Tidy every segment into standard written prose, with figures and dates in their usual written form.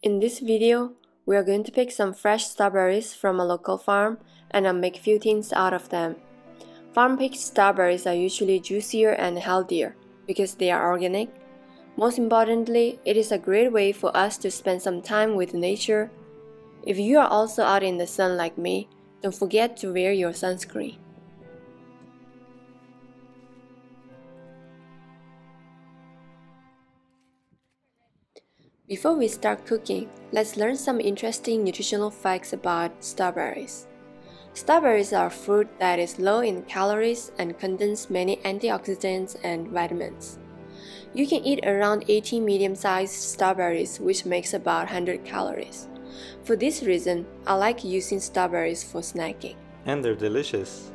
In this video, we are going to pick some fresh strawberries from a local farm and I'll make few things out of them. Farm-picked strawberries are usually juicier and healthier because they are organic. Most importantly, it is a great way for us to spend some time with nature. If you are also out in the sun like me, don't forget to wear your sunscreen. Before we start cooking, let's learn some interesting nutritional facts about strawberries. Strawberries are a fruit that is low in calories and contains many antioxidants and vitamins. You can eat around 80 medium-sized strawberries, which makes about 100 calories. For this reason, I like using strawberries for snacking. And they're delicious.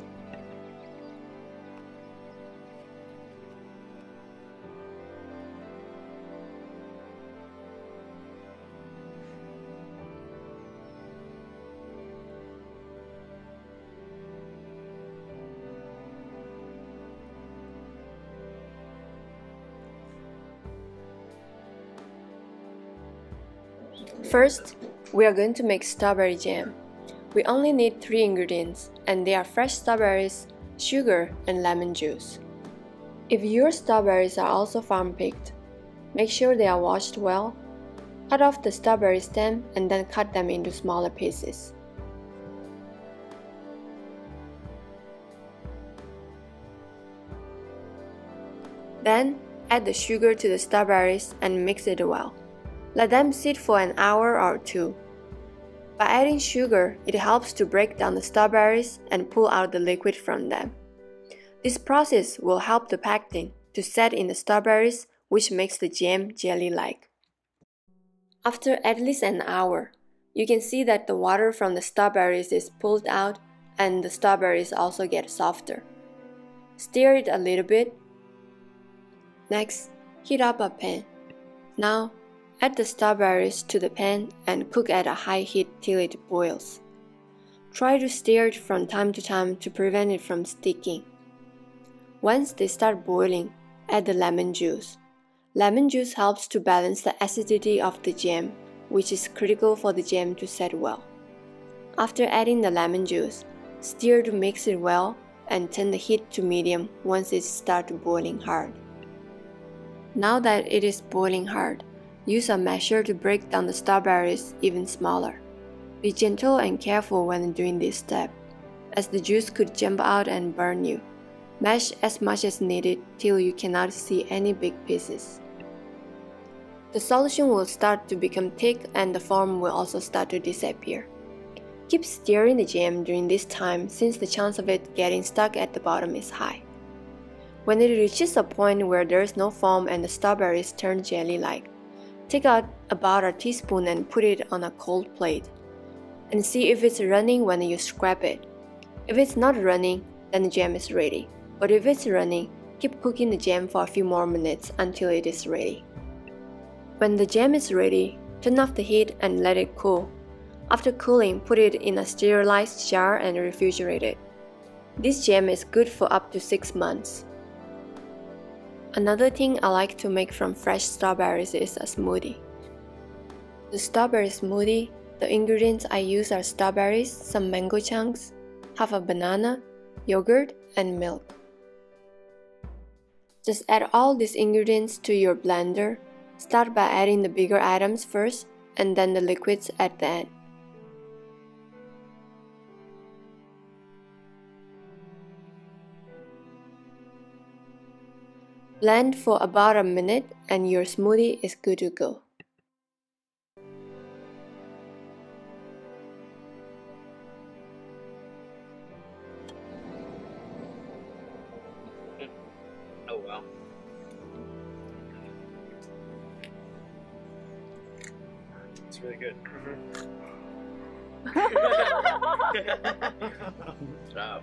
First, we are going to make strawberry jam. We only need 3 ingredients, and they are fresh strawberries, sugar, and lemon juice. If your strawberries are also farm-picked, make sure they are washed well. Cut off the strawberry stem and then cut them into smaller pieces. Then, add the sugar to the strawberries and mix it well. Let them sit for an hour or 2. By adding sugar, it helps to break down the strawberries and pull out the liquid from them. This process will help the pectin to set in the strawberries, which makes the jam jelly-like. After at least an hour, you can see that the water from the strawberries is pulled out and the strawberries also get softer. Stir it a little bit. Next, heat up a pan. Now, add the strawberries to the pan and cook at a high heat till it boils. Try to stir it from time to time to prevent it from sticking. Once they start boiling, add the lemon juice. Lemon juice helps to balance the acidity of the jam, which is critical for the jam to set well. After adding the lemon juice, stir to mix it well and turn the heat to medium once it starts boiling hard. Now that it is boiling hard, use a masher to break down the strawberries even smaller. Be gentle and careful when doing this step, as the juice could jump out and burn you. Mash as much as needed till you cannot see any big pieces. The solution will start to become thick and the foam will also start to disappear. Keep stirring the jam during this time since the chance of it getting stuck at the bottom is high. When it reaches a point where there is no foam and the strawberries turn jelly-like, take out about a teaspoon and put it on a cold plate, and see if it's running when you scrape it. If it's not running, then the jam is ready, but if it's running, keep cooking the jam for a few more minutes until it is ready. When the jam is ready, turn off the heat and let it cool. After cooling, put it in a sterilized jar and refrigerate it. This jam is good for up to 6 months. Another thing I like to make from fresh strawberries is a smoothie. The strawberry smoothie, the ingredients I use are strawberries, some mango chunks, half a banana, yogurt, and milk. Just add all these ingredients to your blender. Start by adding the bigger items first and then the liquids at the end. Blend for about a minute and your smoothie is good to go. Oh wow. It's really good. Wow.